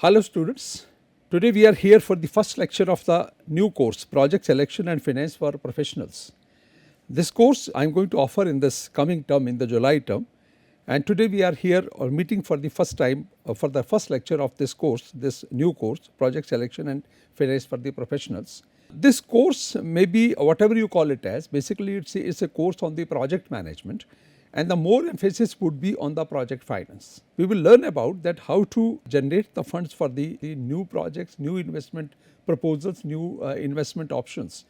Hello students, today we are here for the first lecture of the new course Project Selection and Finance for Professionals. This course I am going to offer in this coming term, in the July term, and today we are here or meeting for the first time for the first lecture of this course, this new course Project Selection and Finance for the Professionals. This course may be whatever you call it as, basically it's a course on the project management, and the more emphasis would be on the project finance. We will learn about that how to generate the funds for the new projects, new investment proposals, new investment options,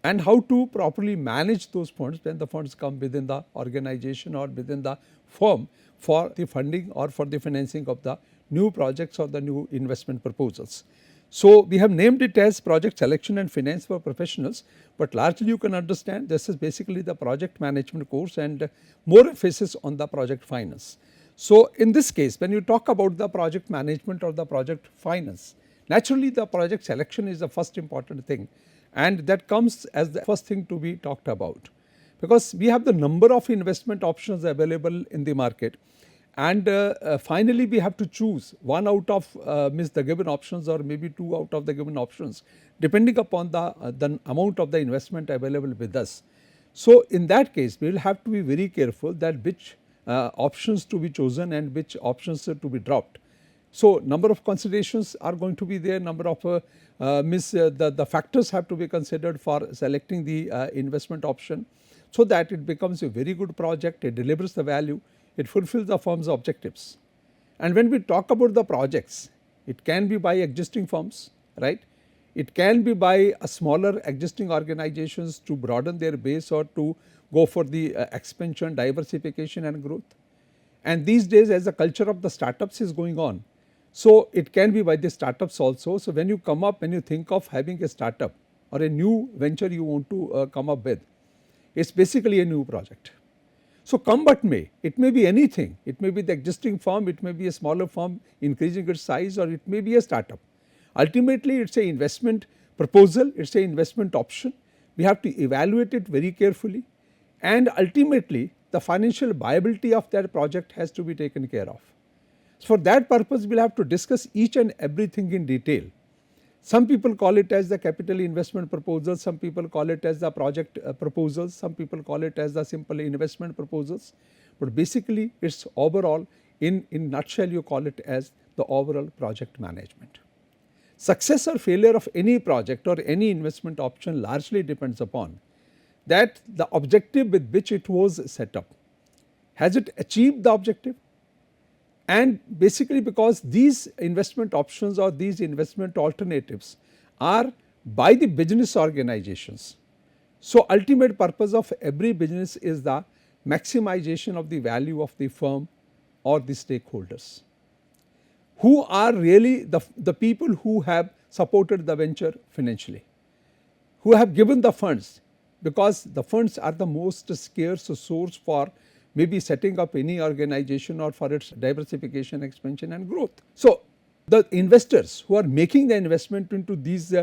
and how to properly manage those funds when the funds come within the organization or within the firm for the funding or for the financing of the new projects or the new investment proposals. So, we have named it as Project Selection and Finance for Professionals, but largely you can understand this is basically the project management course and more emphasis on the project finance. So, in this case when you talk about the project management or the project finance, naturally the project selection is the first important thing, and that comes as the first thing to be talked about, because we have the number of investment options available in the market, and finally we have to choose one out of the given options or maybe two out of the given options depending upon the amount of the investment available with us. So, in that case we will have to be very careful that which options to be chosen and which options to be dropped. So, number of considerations are going to be there, number of the factors have to be considered for selecting the investment option, so that it becomes a very good project, it delivers the value, it fulfills the firm's objectives. And when we talk about the projects, it can be by existing firms, right? It can be by a smaller existing organizations to broaden their base or to go for the expansion, diversification and growth. And these days as the culture of the startups is going on, so it can be by the startups also. So, when you come up, when you think of having a startup or a new venture you want to come up with, it is basically a new project. So, come what may, it may be anything, it may be the existing firm, it may be a smaller firm increasing its size, or it may be a startup. Ultimately it is an investment proposal, it is an investment option, we have to evaluate it very carefully, and ultimately the financial viability of that project has to be taken care of. So, for that purpose we will have to discuss each and everything in detail. Some people call it as the capital investment proposal, some people call it as the project proposals, some people call it as the simple investment proposals, but basically it is overall, in nutshell you call it as the overall project management. Success or failure of any project or any investment option largely depends upon that the objective with which it was set up. Has it achieved the objective? And basically because these investment options or these investment alternatives are by the business organizations. So, ultimate purpose of every business is the maximization of the value of the firm or the stakeholders, who are really the people who have supported the venture financially, who have given the funds, because the funds are the most scarce source for maybe setting up any organization or for its diversification, expansion and growth. So, the investors who are making the investment into these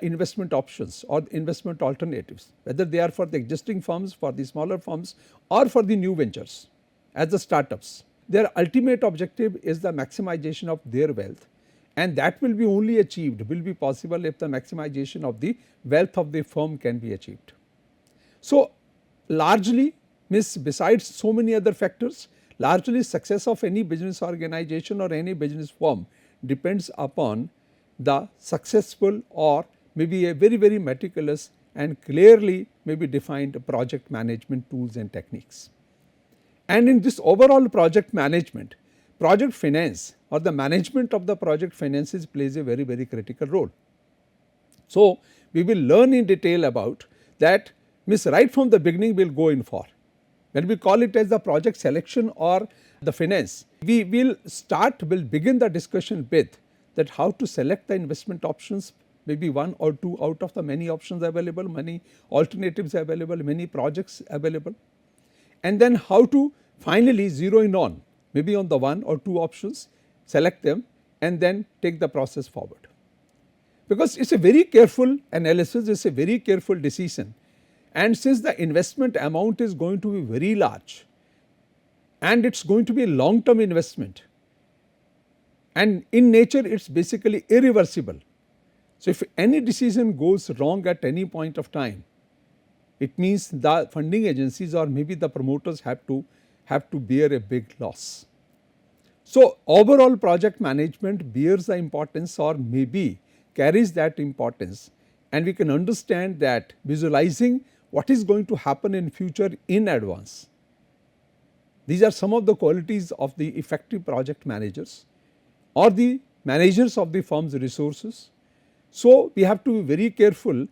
investment options or investment alternatives, whether they are for the existing firms, for the smaller firms or for the new ventures as the startups, their ultimate objective is the maximization of their wealth, and that will be only achieved, will be possible if the maximization of the wealth of the firm can be achieved. So, largely besides so many other factors, largely success of any business organization or any business firm depends upon the successful or maybe a very meticulous and clearly maybe defined project management tools and techniques. And in this overall project management, project finance or the management of the project finances plays a very critical role. So, we will learn in detail about that, right from the beginning we will go in for. When we call it as the project selection or the finance, we will begin the discussion with that how to select the investment options, maybe one or two out of the many options available, many alternatives available, many projects available, and then how to finally zero in on maybe on the one or two options, select them and then take the process forward. Because it is a very careful analysis, it is a very careful decision. And since the investment amount is going to be very large and it is going to be a long term investment, and in nature it is basically irreversible. So, if any decision goes wrong at any point of time, it means the funding agencies or maybe the promoters have to bear a big loss. So, overall project management bears the importance or maybe carries that importance, and we can understand that visualizing what is going to happen in future in advance. These are some of the qualities of the effective project managers or the managers of the firm's resources. So, we have to be very careful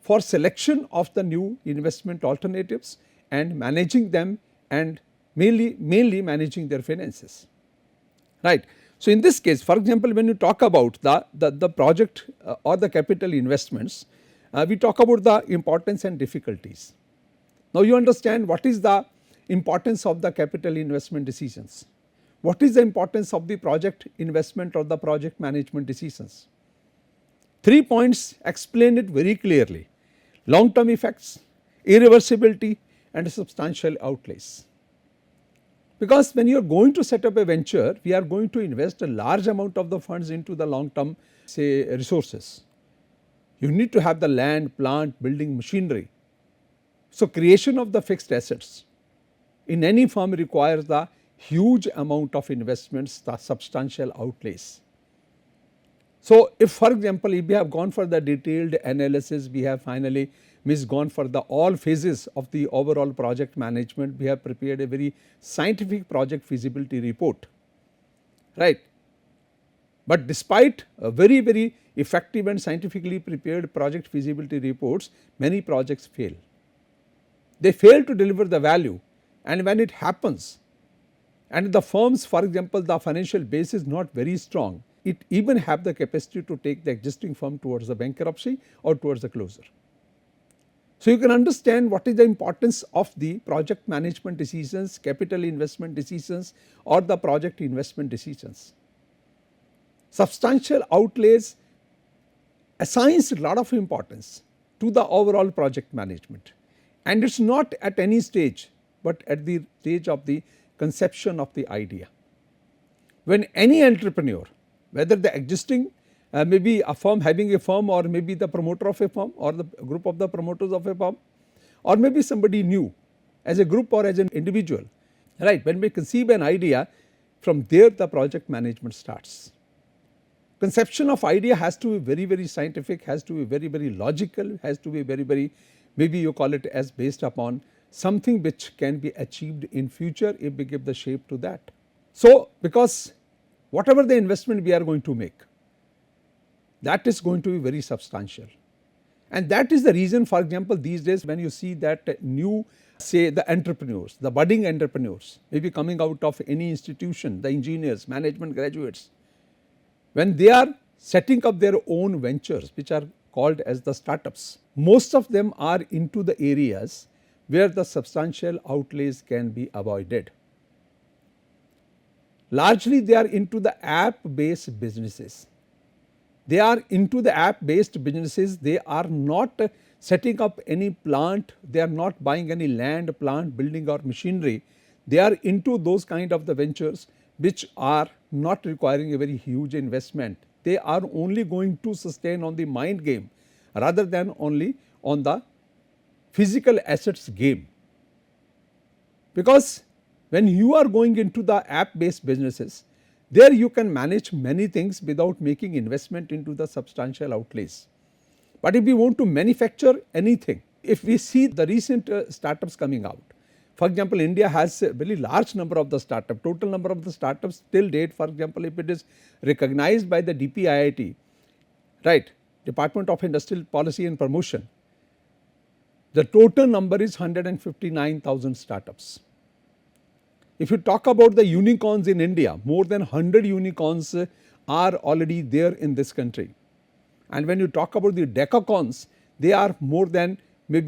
for selection of the new investment alternatives and managing them, and mainly managing their finances, right. So, in this case, for example, when you talk about the project or the capital investments, we talk about the importance and difficulties. Now, you understand what is the importance of the capital investment decisions, what is the importance of the project investment or the project management decisions. 3 points explain it very clearly: long term effects, irreversibility and substantial outlays. Because when you are going to set up a venture, we are going to invest a large amount of the funds into the long term say resources. You need to have the land, plant, building, machinery. So, creation of the fixed assets in any firm requires the huge amount of investments, the substantial outlays. So, if for example, if we have gone for the detailed analysis, we have finally gone for the all phases of the overall project management, we have prepared a very scientific project feasibility report, right. But despite a very effective and scientifically prepared project feasibility reports, many projects fail. They fail to deliver the value, and when it happens and the firms, for example, the financial base is not very strong, it even have the capacity to take the existing firm towards the bankruptcy or towards the closure. So, you can understand what is the importance of the project management decisions, capital investment decisions or the project investment decisions. Substantial outlays assigns a lot of importance to the overall project management, and it is not at any stage, but at the stage of the conception of the idea. When any entrepreneur, whether the existing maybe a firm having a firm or maybe the promoter of a firm or the group of the promoters of a firm or maybe somebody new as a group or as an individual, right. When we conceive an idea, from there the project management starts. Conception of idea has to be very scientific, has to be very logical, has to be very maybe you call it as based upon something which can be achieved in future if we give the shape to that. So, because whatever the investment we are going to make, that is going to be very substantial, and that is the reason, for example, these days when you see that new say the entrepreneurs, the budding entrepreneurs maybe coming out of any institution, the engineers, management graduates, when they are setting up their own ventures which are called as the startups, most of them are into the areas where the substantial outlays can be avoided. Largely they are into the app based businesses. They are into the app based businesses, they are not setting up any plant, they are not buying any land, plant, building or machinery. They are into those kind of the ventures which are not requiring a very huge investment. They are only going to sustain on the mind game rather than only on the physical assets game. Because when you are going into the app based businesses, there you can manage many things without making investment into the substantial outlays. But if we want to manufacture anything, if we see the recent startups coming out, for example, India has a very large number of the startups, total number of the startups till date, for example, if it is recognized by the DPIIT, right, Department of Industrial Policy and Promotion, the total number is 159,000 startups. If you talk about the unicorns in India, more than 100 unicorns are already there in this country. And when you talk about the decacorns, they are more than 10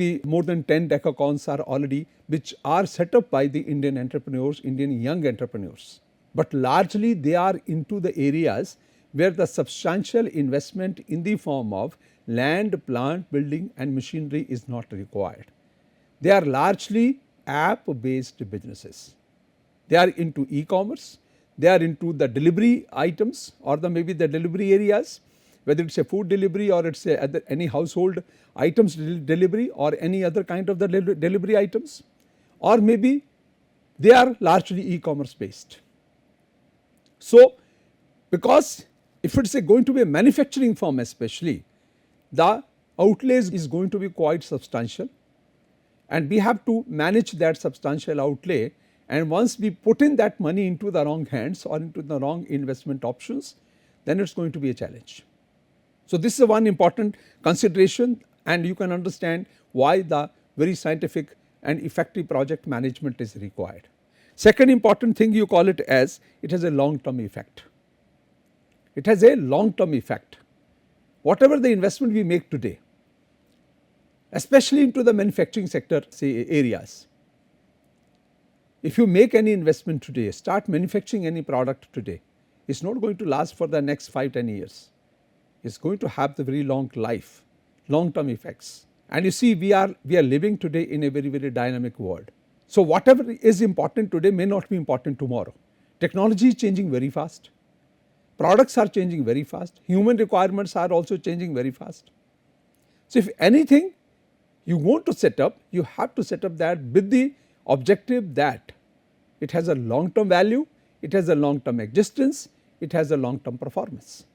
decacorns are already which are set up by the Indian entrepreneurs, Indian young entrepreneurs. But largely they are into the areas where the substantial investment in the form of land, plant, building and machinery is not required. They are largely app based businesses. They are into e-commerce, they are into the delivery items or maybe the delivery areas, whether it is a food delivery or it is any household items delivery or any other kind of the delivery items, or maybe they are largely e-commerce based. So, because if it is going to be a manufacturing firm especially, the outlays is going to be quite substantial, and we have to manage that substantial outlay, and once we put in that money into the wrong hands or into the wrong investment options, then it is going to be a challenge. So, this is one important consideration, and you can understand why the very scientific and effective project management is required. Second important thing, you call it as it has a long term effect. It has a long term effect. Whatever the investment we make today, especially into the manufacturing sector areas, if you make any investment today, start manufacturing any product today, it is not going to last for the next 5-10 years. It is going to have the very long life, long term effects. And you see, we are living today in a very, very dynamic world. So, whatever is important today may not be important tomorrow. Technology is changing very fast, products are changing very fast, human requirements are also changing very fast. So, if anything you want to set up, you have to set up that with the objective that it has a long term value, it has a long term existence, it has a long term performance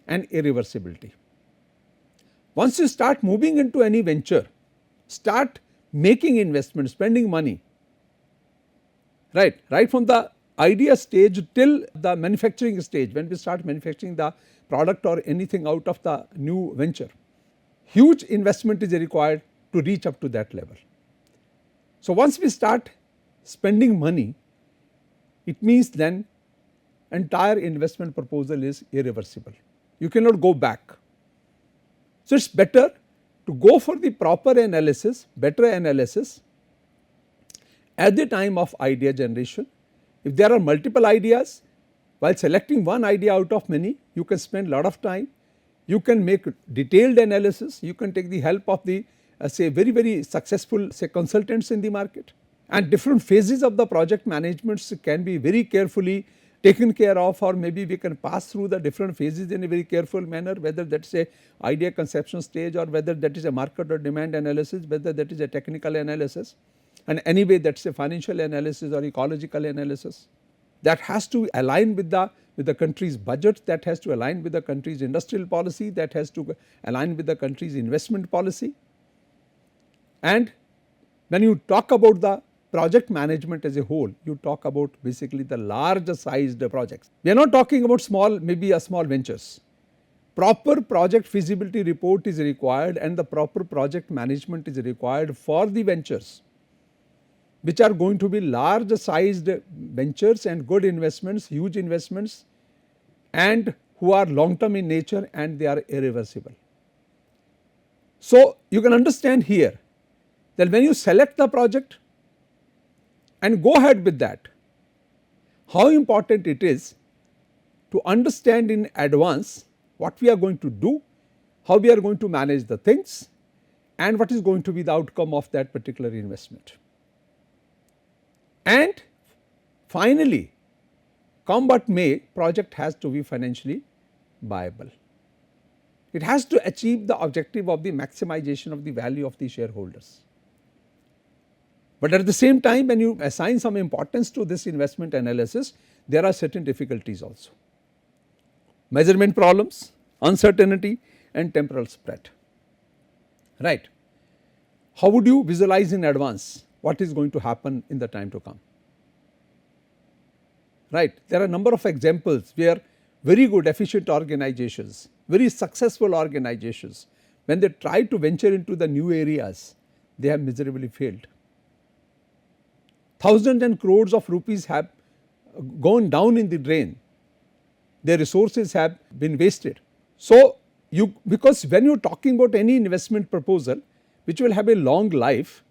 and irreversibility. Once you start moving into any venture, start making investments, spending money, right from the idea stage till the manufacturing stage, when we start manufacturing the product or anything out of the new venture, huge investment is required to reach up to that level. So, once we start spending money, it means then entire investment proposal is irreversible. You cannot go back. So, it is better to go for the proper analysis, better analysis at the time of idea generation. If there are multiple ideas, while selecting one idea out of many, you can spend a lot of time, you can make detailed analysis, you can take the help of the say very, very successful say consultants in the market, and different phases of the project management can be very carefully taken care of, or maybe we can pass through the different phases in a very careful manner, whether that is a idea conception stage or whether that is a market or demand analysis, whether that is a technical analysis, and anyway that is a financial analysis or ecological analysis. That has to align with the country's budget, that has to align with the country's industrial policy, that has to align with the country's investment policy. And when you talk about the project management as a whole, you talk about basically the larger sized projects. We are not talking about small, maybe a small ventures. Proper project feasibility report is required and the proper project management is required for the ventures, which are going to be large sized ventures and good investments, huge investments, and who are long term in nature and they are irreversible. So, you can understand here that when you select the project and go ahead with that, how important it is to understand in advance what we are going to do, how we are going to manage the things, and what is going to be the outcome of that particular investment. And finally, come what may, project has to be financially viable. It has to achieve the objective of the maximization of the value of the shareholders. But at the same time, when you assign some importance to this investment analysis, there are certain difficulties also. Measurement problems, uncertainty and temporal spread, right. How would you visualize in advance what is going to happen in the time to come, right. There are a number of examples where very good efficient organizations, very successful organizations, when they try to venture into the new areas, they have miserably failed. Thousands and crores of rupees have gone down in the drain, their resources have been wasted. So, because when you are talking about any investment proposal which will have a long life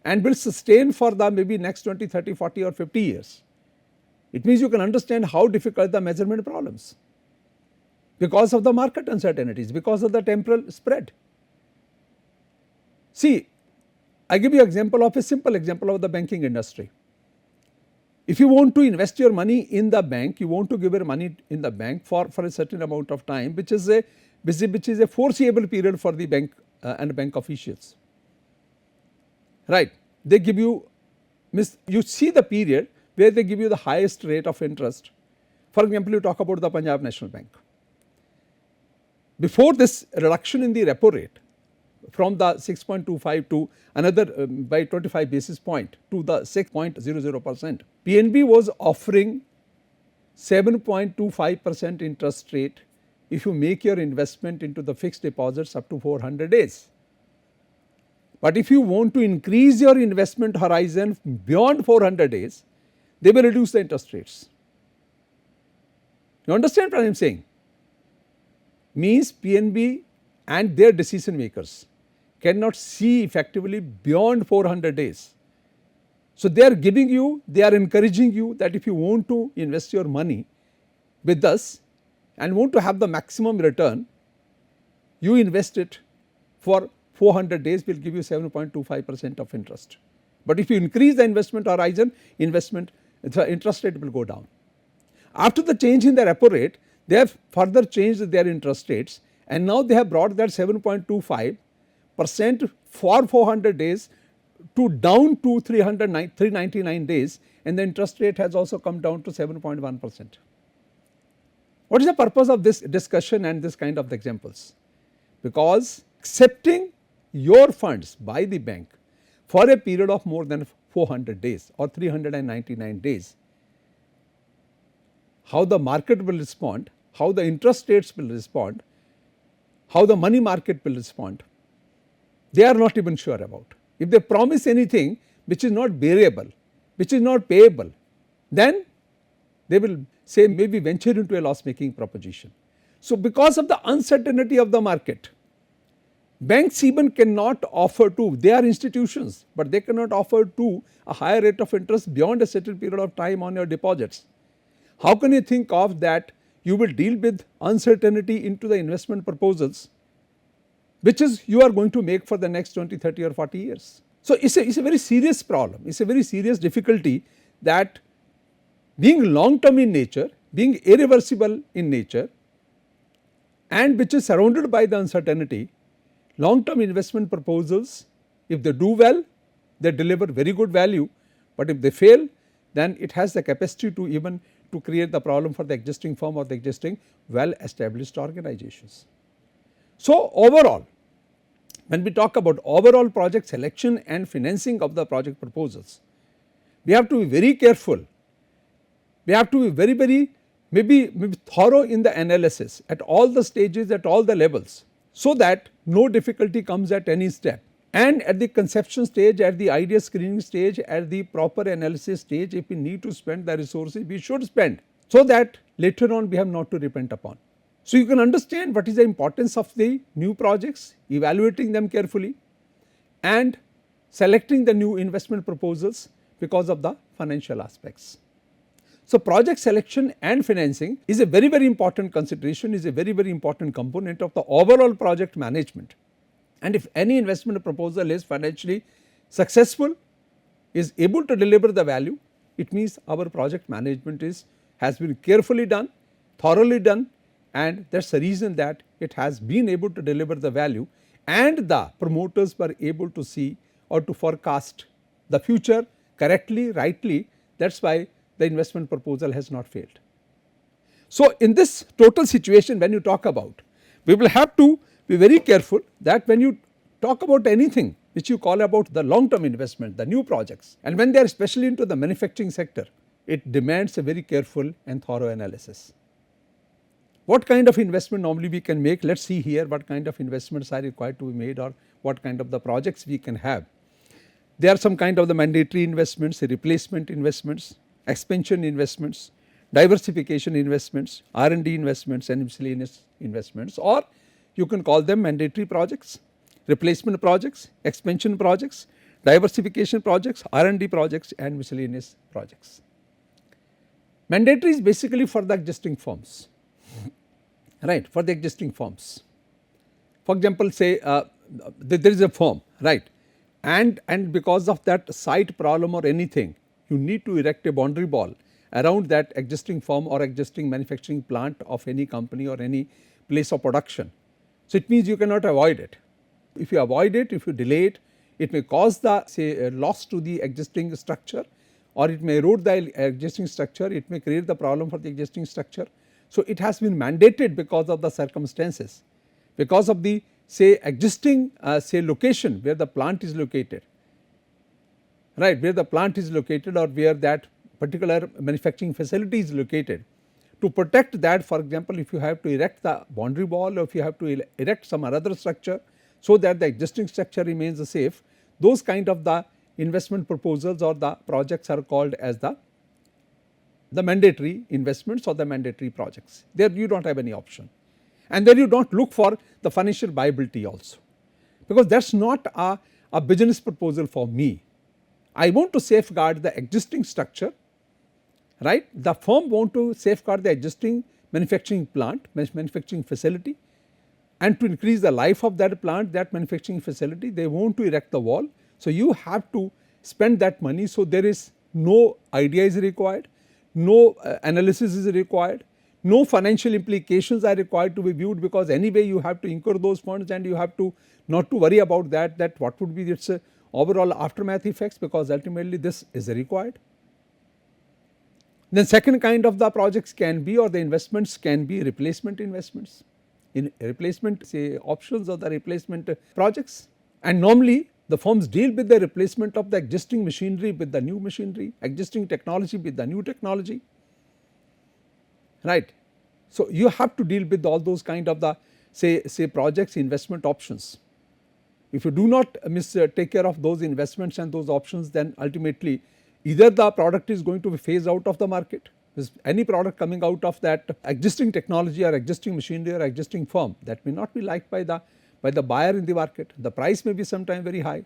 and will sustain for the maybe next 20, 30, 40 or 50 years, it means you can understand how difficult the measurement problems because of the market uncertainties, because of the temporal spread. See, I give you example of a simple example of the banking industry. If you want to invest your money in the bank, you want to give your money in the bank for a certain amount of time, which is a foreseeable period for the bank and bank officials. Right? They give you, you see the period where they give you the highest rate of interest. For example, you talk about the Punjab National Bank. Before this reduction in the repo rate from the 6.25 to another by 25 basis point to the 6.00%, PNB was offering 7.25% interest rate if you make your investment into the fixed deposits up to 400 days. But if you want to increase your investment horizon beyond 400 days, they will reduce the interest rates. You understand what I am saying? Means PNB and their decision makers cannot see effectively beyond 400 days. So, they are giving you, they are encouraging you that if you want to invest your money with us and want to have the maximum return, you invest it for 400 days, will give you 7.25% of interest. But if you increase the investment horizon, the interest rate will go down. After the change in the repo rate, they have further changed their interest rates, and now they have brought that 7.25% for 400 days to down to 399 days, and the interest rate has also come down to 7.1%. What is the purpose of this discussion and this kind of examples? Because accepting your funds by the bank for a period of more than 400 days or 399 days, how the market will respond, how the interest rates will respond, how the money market will respond, they are not even sure about. If they promise anything which is not bearable, which is not payable, then they will say maybe venture into a loss making proposition. So, because of the uncertainty of the market, banks even cannot offer to, they are institutions, but they cannot offer to a higher rate of interest beyond a certain period of time on your deposits. How can you think of that you will deal with uncertainty into the investment proposals, which is you are going to make for the next 20, 30 or 40 years. So, it is a very serious problem, it is a very serious difficulty that being long term in nature, being irreversible in nature, and which is surrounded by the uncertainty, long term investment proposals, if they do well, they deliver very good value, but if they fail, then it has the capacity to even to create the problem for the existing firm or the existing well established organizations. So, overall, when we talk about overall project selection and financing of the project proposals, we have to be very careful, we have to be very maybe thorough in the analysis at all the stages, at all the levels, so that no difficulty comes at any step. And at the conception stage, at the idea screening stage, at the proper analysis stage, if we need to spend the resources, we should spend, so that later on we have not to repent upon. So, you can understand what is the importance of the new projects, evaluating them carefully and selecting the new investment proposals because of the financial aspects. So, project selection and financing is a very important consideration, is a very important component of the overall project management. And if any investment proposal is financially successful, is able to deliver the value, it means our project management has been carefully done, thoroughly done, and that is the reason that it has been able to deliver the value, and the promoters were able to see or to forecast the future correctly, rightly. That is why the investment proposal has not failed. So, in this total situation, when you talk about, we will have to be very careful that when you talk about anything which you call about the long term investment, the new projects, and when they are especially into the manufacturing sector, it demands a very careful and thorough analysis. What kind of investment normally we can make? Let us see here what kind of investments are required to be made, or what kind of the projects we can have. There are some kind of the mandatory investments, replacement investments, expansion investments, diversification investments, R&D investments and miscellaneous investments, or you can call them mandatory projects, replacement projects, expansion projects, diversification projects, R&D projects and miscellaneous projects. Mandatory is basically for the existing firms, right, for the existing firms. For example, say there is a firm, right, and because of that site problem or anything, you need to erect a boundary wall around that existing firm or existing manufacturing plant of any company or any place of production. So, it means you cannot avoid it. If you avoid it, if you delay it, it may cause the say loss to the existing structure, or it may erode the existing structure, it may create the problem for the existing structure. So, it has been mandated because of the circumstances, because of the say existing say location where the plant is located, right, where the plant is located or where that particular manufacturing facility is located. To protect that, for example, if you have to erect the boundary wall or if you have to erect some other structure so that the existing structure remains safe, those kind of the investment proposals or the projects are called as the mandatory investments or the mandatory projects. There you do not have any option, and then you do not look for the financial viability also, because that is not a business proposal for me. I want to safeguard the existing structure, right. The firm want to safeguard the existing manufacturing plant, manufacturing facility, and to increase the life of that plant, that manufacturing facility, they want to erect the wall. So, you have to spend that money. So, there is no idea is required, no analysis is required, no financial implications are required to be viewed, because anyway you have to incur those funds and you have to not to worry about that what would be its overall aftermath effects, because ultimately this is required. Then second kind of the projects can be, or the investments can be, replacement investments, in replacement say options or the replacement projects. And normally the firms deal with the replacement of the existing machinery with the new machinery, existing technology with the new technology, right. So, you have to deal with all those kind of the say projects, investment options. If you do not take care of those investments and those options, then ultimately either the product is going to be phased out of the market. Any product coming out of that existing technology or existing machinery or existing firm, that may not be liked by the buyer in the market. The price may be sometime very high.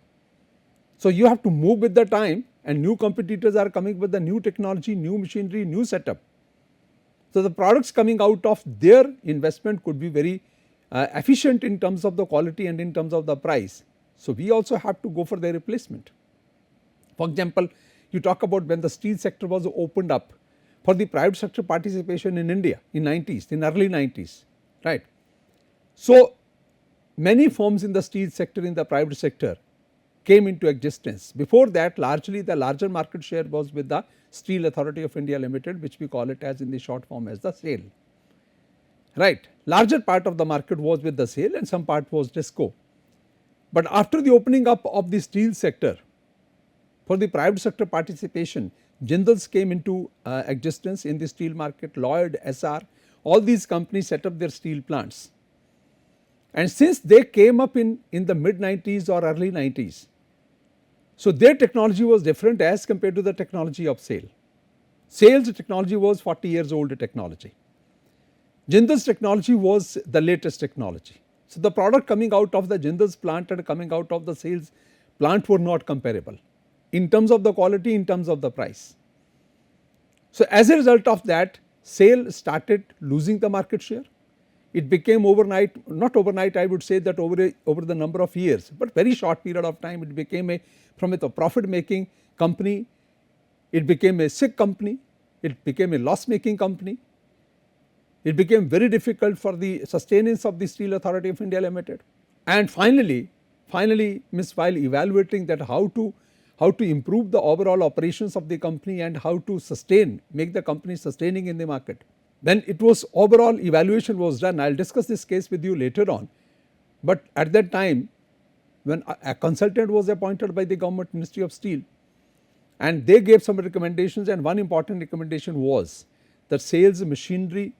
So, you have to move with the time, and new competitors are coming with the new technology, new machinery, new setup. So, the products coming out of their investment could be very efficient in terms of the quality and in terms of the price. So, we also have to go for their replacement. For example, you talk about when the steel sector was opened up for the private sector participation in India in early 90s, right. So, many firms in the steel sector, in the private sector, came into existence. Before that, largely the larger market share was with the Steel Authority of India Limited, which we call it as in the short form as the SAIL, right. Larger part of the market was with the SAIL and some part was DISCO. But after the opening up of the steel sector for the private sector participation, Jindals came into existence in the steel market, Lloyd, SR, all these companies set up their steel plants. And since they came up in the mid 90s or early 90s, so their technology was different as compared to the technology of SAIL. SAIL's technology was 40 years old technology. Jindal's technology was the latest technology. So, the product coming out of the Jindal's plant and coming out of the SAIL's plant were not comparable in terms of the quality, in terms of the price. So, as a result of that, SAIL started losing the market share. It became overnight, not overnight, I would say that over the number of years, but very short period of time, it became from a profit making company, it became a sick company, it became a loss making company. It became very difficult for the sustenance of the Steel Authority of India Limited. And finally while evaluating that how to improve the overall operations of the company and how to make the company sustaining in the market, when it was overall evaluation was done, I will discuss this case with you later on. But at that time, when a consultant was appointed by the government Ministry of Steel, and they gave some recommendations, and one important recommendation was that SAIL's machinery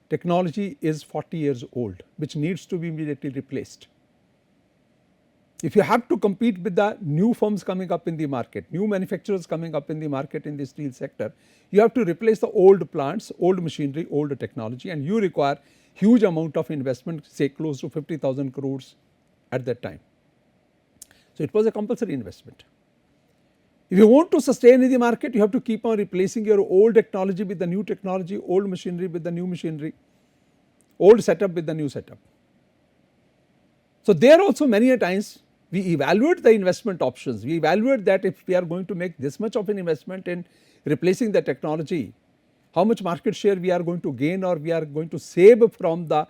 technology is 40 years old, which needs to be immediately replaced. If you have to compete with the new firms coming up in the market, new manufacturers coming up in the market in the steel sector, you have to replace the old plants, old machinery, old technology, and you require huge amount of investment, say close to 50,000 crores at that time. So, it was a compulsory investment. If you want to sustain in the market, you have to keep on replacing your old technology with the new technology, old machinery with the new machinery, old setup with the new setup. So, there also many a times We evaluate the investment options. We evaluate that if we are going to make this much of an investment in replacing the technology, how much market share we are going to gain or we are going to save from the,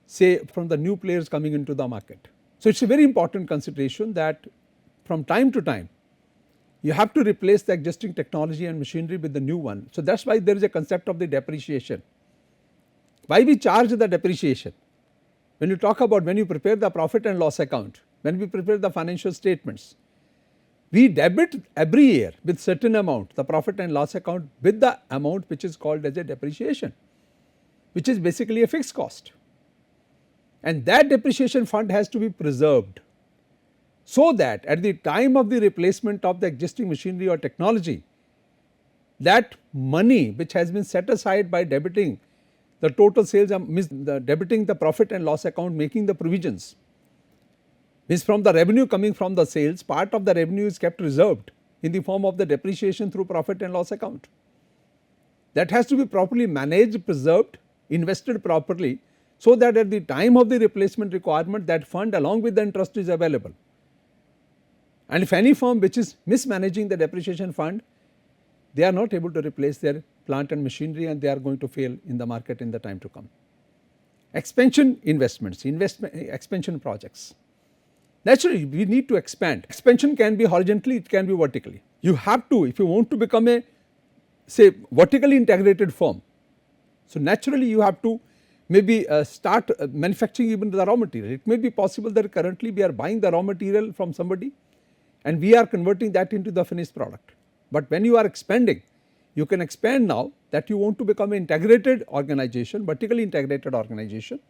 say, from the new players coming into the market. So, it is a very important consideration that from time to time you have to replace the existing technology and machinery with the new one. So, that is why there is a concept of the depreciation. Why we charge the depreciation? When you talk about, when you prepare the profit and loss account, when we prepare the financial statements, we debit every year with certain amount the profit and loss account with the amount which is called as a depreciation, which is basically a fixed cost, and that depreciation fund has to be preserved, so that at the time of the replacement of the existing machinery or technology, that money which has been set aside by debiting the total sales, means the debiting the profit and loss account, making the provisions, means from the revenue coming from the sales, part of the revenue is kept reserved in the form of the depreciation through profit and loss account. That has to be properly managed, preserved, invested properly, so that at the time of the replacement requirement, that fund along with the interest is available. And if any firm which is mismanaging the depreciation fund, they are not able to replace their plant and machinery, and they are going to fail in the market in the time to come. Expansion investments, expansion projects. Naturally, we need to expand. Expansion can be horizontally, it can be vertically. You have to, if you want to become a, say, vertically integrated firm, so naturally you have to maybe start manufacturing even the raw material. It may be possible that currently we are buying the raw material from somebody and we are converting that into the finished product. But when you are expanding, you can expand now that you want to become an integrated organization, vertically integrated organization,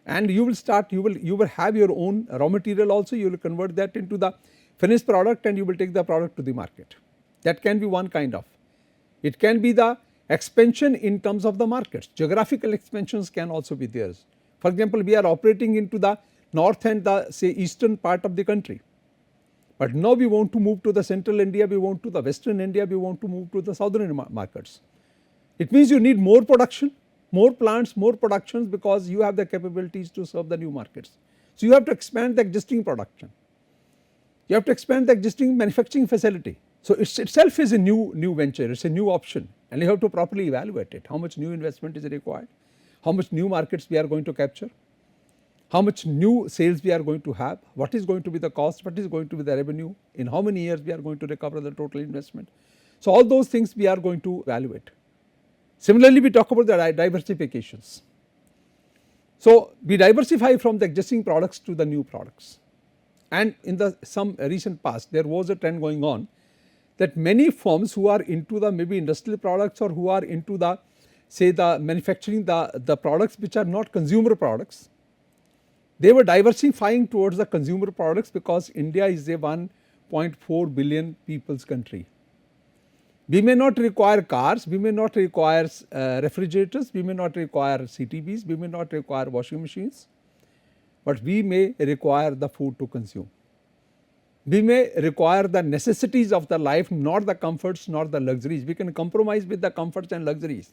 and you will start, you will have your own raw material also, you will convert that into the finished product and you will take the product to the market. That can be one kind of. It can be the expansion in terms of the markets. Geographical expansions can also be there. For example, we are operating into the north and the, say, eastern part of the country, but now we want to move to the central India, we want to the western India, we want to move to the southern markets. It means you need more production, more plants, more productions, because you have the capabilities to serve the new markets. So, you have to expand the existing production, you have to expand the existing manufacturing facility. So, it itself is a new venture, it is a new option, and you have to properly evaluate it. How much new investment is required, how much new markets we are going to capture, how much new sales we are going to have, what is going to be the cost, what is going to be the revenue, in how many years we are going to recover the total investment. So, all those things we are going to evaluate. Similarly, we talk about the diversifications. So, we diversify from the existing products to the new products, and in the some recent past there was a trend going on that many firms who are into the maybe industrial products or who are into the, say, the manufacturing the products which are not consumer products, they were diversifying towards the consumer products, because India is a 1.4 billion people's country. We may not require cars, we may not require refrigerators, we may not require CTVs, we may not require washing machines, but we may require the food to consume. We may require the necessities of the life, not the comforts, not the luxuries. We can compromise with the comforts and luxuries,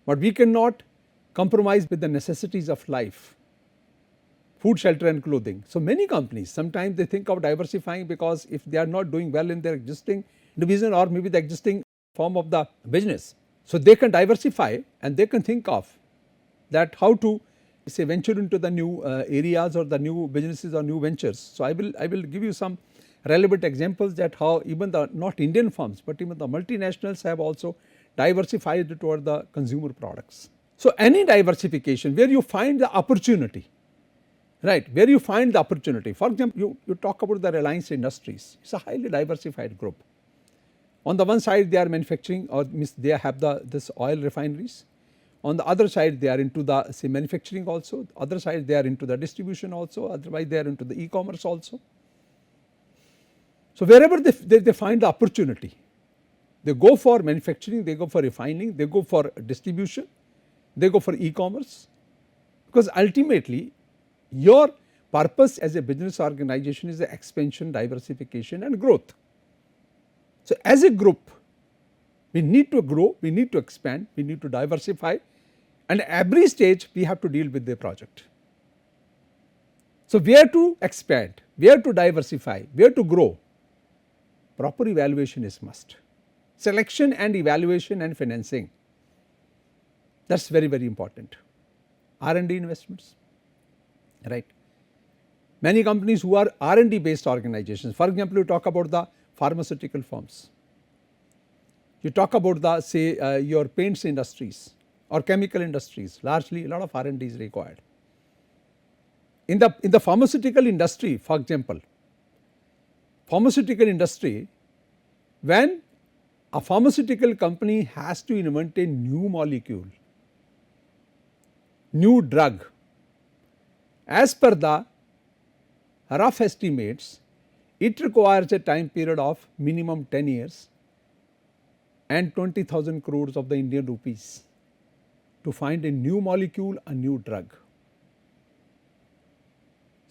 but we cannot compromise with the necessities of life, food, shelter and clothing. So, many companies sometimes they think of diversifying, because if they are not doing well in their existing division or maybe the existing form of the business, so they can diversify and they can think of that how to, say, venture into the new areas or the new businesses or new ventures. So, I will give you some relevant examples that how even the not Indian firms, but even the multinationals have also diversified toward the consumer products. So, any diversification where you find the opportunity, right, where you find the opportunity. For example, you talk about the Reliance Industries, it is a highly diversified group. On the one side they are manufacturing, or means they have this oil refineries. On the other side they are into the, say, manufacturing also, other side they are into the distribution also, otherwise they are into the e-commerce also. So, wherever they find the opportunity, they go for manufacturing, they go for refining, they go for distribution, they go for e-commerce, because ultimately your purpose as a business organization is the expansion, diversification and growth. So, as a group we need to grow, we need to expand, we need to diversify, and every stage we have to deal with the project. So, where to expand, where to diversify, where to grow, proper evaluation is must. Selection and evaluation and financing, that is very, very important. R&D investments, right. Many companies who are R&D based organizations, for example, you talk about the pharmaceutical firms, you talk about the say your paints industries or chemical industries, largely a lot of R&D is required. In the pharmaceutical industry, for example, pharmaceutical industry, when a pharmaceutical company has to invent a new molecule, new drug, as per the rough estimates, it requires a time period of minimum 10 years and 20,000 crores of the Indian rupees to find a new molecule, a new drug.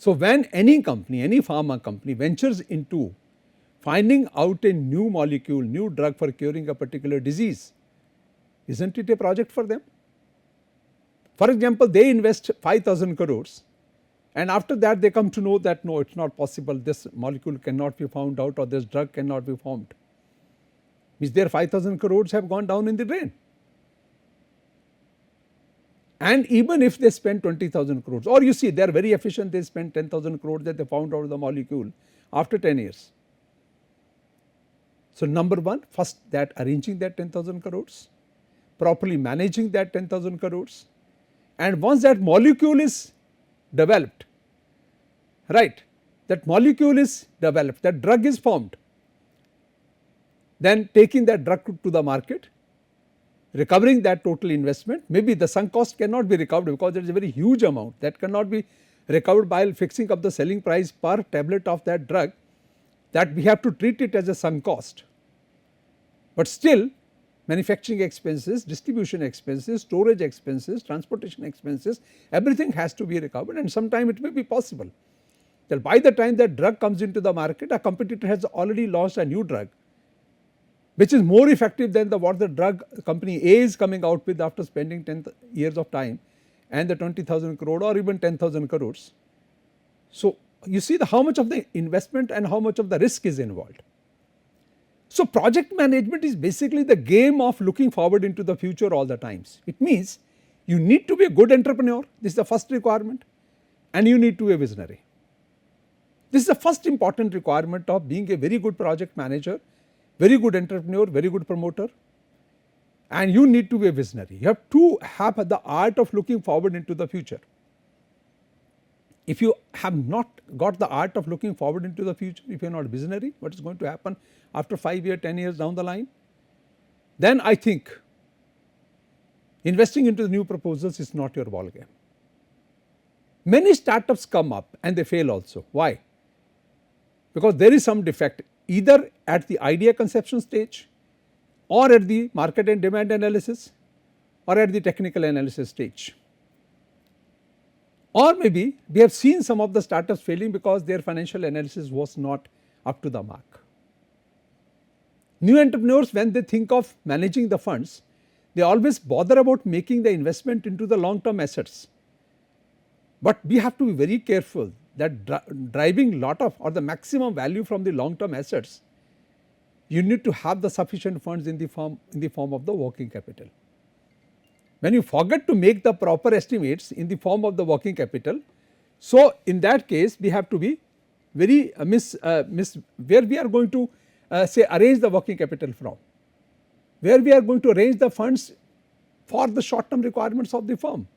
So, when any company, any pharma company ventures into finding out a new molecule, new drug for curing a particular disease, isn't it a project for them? For example, they invest 5,000 crores and after that they come to know that no, it is not possible, this molecule cannot be found out or this drug cannot be formed, means their 5,000 crores have gone down in the drain. And even if they spend 20,000 crores, or you see they are very efficient, they spend 10,000 crores that they found out the molecule after 10 years. So, number one, first that arranging that 10,000 crores, properly managing that 10,000 crores, and once that molecule is developed, right, that molecule is developed, that drug is formed, then taking that drug to the market, recovering that total investment. Maybe the sunk cost cannot be recovered because there is a very huge amount that cannot be recovered by fixing up the selling price per tablet of that drug, that we have to treat it as a sunk cost. But still manufacturing expenses, distribution expenses, storage expenses, transportation expenses, everything has to be recovered, and sometime it may be possible that by the time that drug comes into the market, a competitor has already launched a new drug which is more effective than what the drug company A is coming out with after spending 10 years of time and the 20,000 crore or even 10,000 crores. So, you see how much of the investment and how much of the risk is involved. So, project management is basically the game of looking forward into the future all the times. It means you need to be a good entrepreneur, this is the first requirement, and you need to be a visionary. This is the first important requirement of being a very good project manager, very good entrepreneur, very good promoter, and you need to be a visionary. You have to have the art of looking forward into the future. If you have not got the art of looking forward into the future, if you are not visionary, what is going to happen after 5 years, 10 years down the line, then I think investing into the new proposals is not your ball game. Many startups come up and they fail also. Why? Because there is some defect either at the idea conception stage or at the market and demand analysis or at the technical analysis stage. Or maybe we have seen some of the startups failing because their financial analysis was not up to the mark. New entrepreneurs, when they think of managing the funds, they always bother about making the investment into the long term assets. But we have to be very careful that driving lot of or the maximum value from the long term assets, you need to have the sufficient funds in the form of the working capital. When you forget to make the proper estimates in the form of the working capital, so in that case we have to be very where we are going to say arrange the working capital from, where we are going to arrange the funds for the short term requirements of the firm.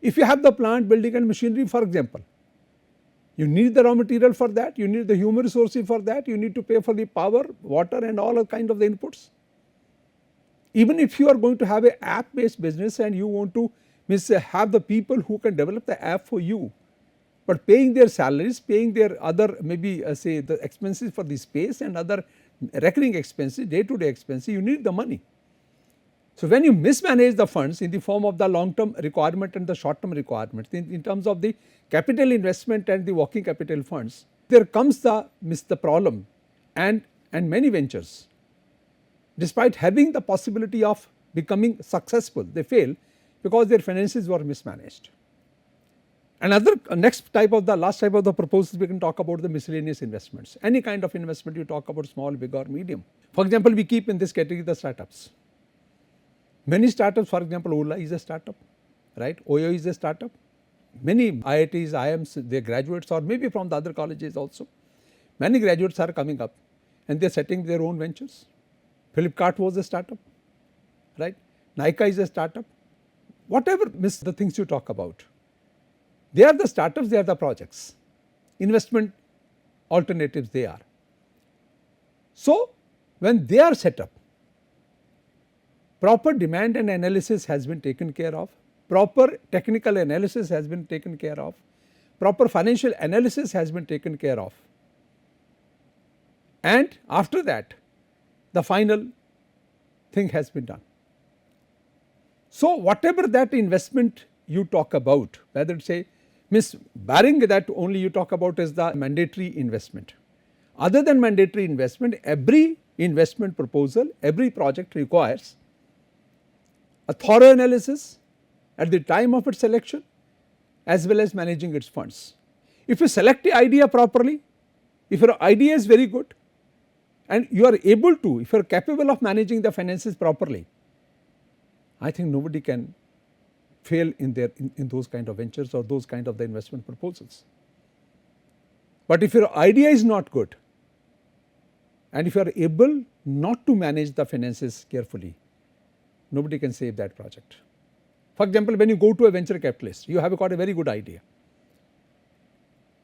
If you have the plant, building and machinery, for example, you need the raw material for that, you need the human resources for that, you need to pay for the power, water and all kind of the inputs. Even if you are going to have an app based business and you want to have the people who can develop the app for you, but paying their salaries, paying their other maybe say the expenses for the space and other recurring expenses, day to day expenses, you need the money. So, when you mismanage the funds in the form of the long term requirement and the short term requirement in terms of the capital investment and the working capital funds, there comes the problem, and many ventures, despite having the possibility of becoming successful, they fail because their finances were mismanaged. Another next type of the last type of the proposals, we can talk about the miscellaneous investments. Any kind of investment you talk about, small, big or medium. For example, we keep in this category the startups. Many startups, for example, Ola is a startup, right? OYO is a startup. Many IITs, IIMs, their graduates, or maybe from the other colleges also. Many graduates are coming up and they are setting their own ventures. Flipkart was a startup, right? Nykaa is a startup. Whatever the things you talk about, they are the startups, they are the projects, investment alternatives they are. So, when they are set up, proper demand and analysis has been taken care of, proper technical analysis has been taken care of, proper financial analysis has been taken care of, and after that the final thing has been done. So, whatever that investment you talk about, whether it say barring that only you talk about is the mandatory investment. Other than mandatory investment, every investment proposal, every project requires a thorough analysis at the time of its selection as well as managing its funds. If you select the idea properly, if your idea is very good and you are able to, if you are capable of managing the finances properly, I think nobody can fail in those kind of ventures or those kind of the investment proposals. But if your idea is not good and if you are able not to manage the finances carefully, nobody can save that project. For example, when you go to a venture capitalist, you have got a very good idea,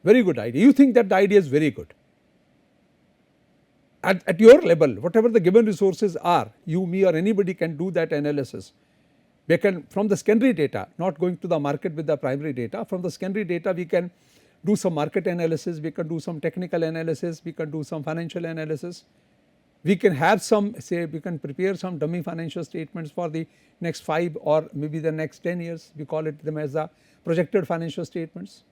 you think that the idea is very good. At your level, whatever the given resources are, you, me or anybody can do that analysis. We can, from the secondary data, not going to the market with the primary data, from the secondary data we can do some market analysis, we can do some technical analysis, we can do some financial analysis. We can have some, say, we can prepare some dummy financial statements for the next 5 or maybe the next 10 years, we call it them as the projected financial statements.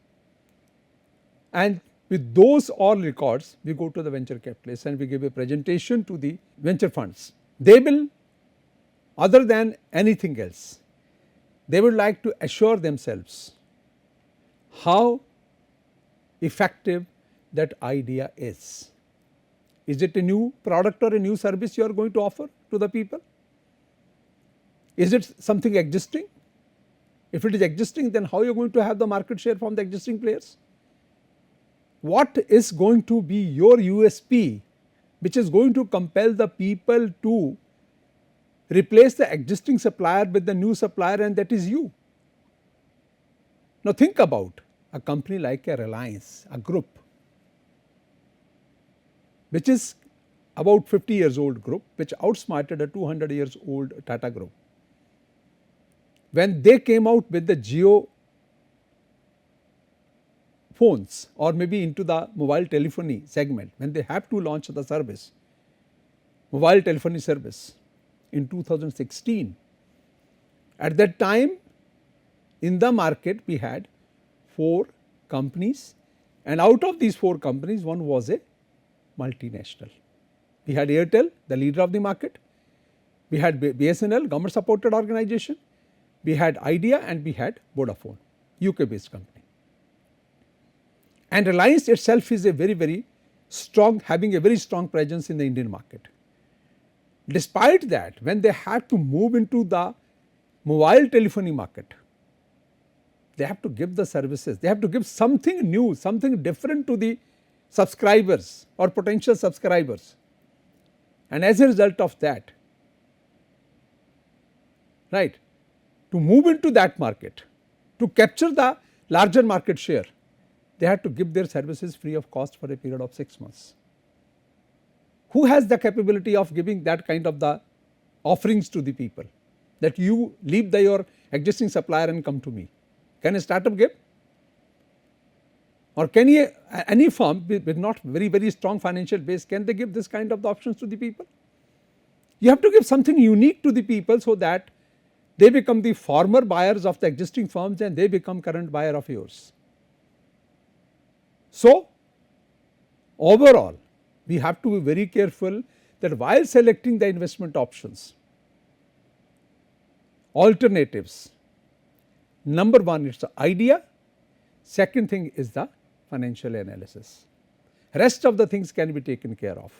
And with those all records, we go to the venture capitalists and we give a presentation to the venture funds. They will, other than anything else, they would like to assure themselves how effective that idea is. Is it a new product or a new service you are going to offer to the people? Is it something existing? If it is existing, then how are you going to have the market share from the existing players? What is going to be your USP which is going to compel the people to replace the existing supplier with the new supplier, and that is you. Now think about a company like a Reliance, a group which is about 50 years old group, which outsmarted a 200 years old Tata group. When they came out with the Jio phones or maybe into the mobile telephony segment, when they have to launch the service, mobile telephony service in 2016, at that time in the market we had 4 companies, and out of these 4 companies one was a multinational. We had Airtel, the leader of the market, we had BSNL, government supported organization, we had Idea, and we had Vodafone, UK based company. And Reliance itself is a very strong, having a very strong presence in the Indian market. Despite that, when they had to move into the mobile telephony market, they have to give the services, they have to give something new, something different to the subscribers or potential subscribers. And as a result of that, right, to move into that market, to capture the larger market share, they had to give their services free of cost for a period of 6 months. Who has the capability of giving that kind of the offerings to the people, that you leave your existing supplier and come to me? Can a startup give? Or can any firm with not very strong financial base, can they give this kind of the options to the people? You have to give something unique to the people so that they become the former buyers of the existing firms and they become current buyer of yours. So, overall we have to be very careful that while selecting the investment options, alternatives, number 1 is the idea, Second thing is the financial analysis. Rest of the things can be taken care of.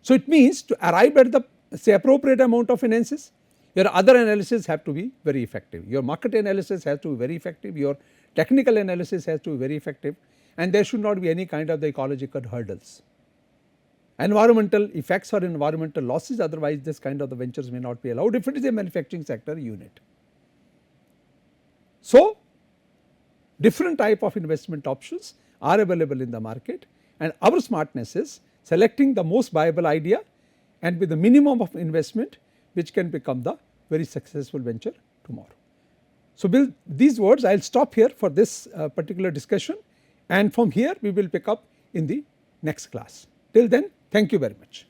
So, it means to arrive at the say appropriate amount of finances, your other analysis have to be very effective. Your market analysis has to be very effective, your technical analysis has to be very effective, and there should not be any kind of the ecological hurdles. Environmental effects or environmental losses, otherwise this kind of the ventures may not be allowed if it is a manufacturing sector unit. So, different type of investment options are available in the market, and our smartness is selecting the most viable idea and with the minimum of investment which can become the very successful venture tomorrow. So, with these words I will stop here for this particular discussion, and from here we will pick up in the next class. Till then, thank you very much.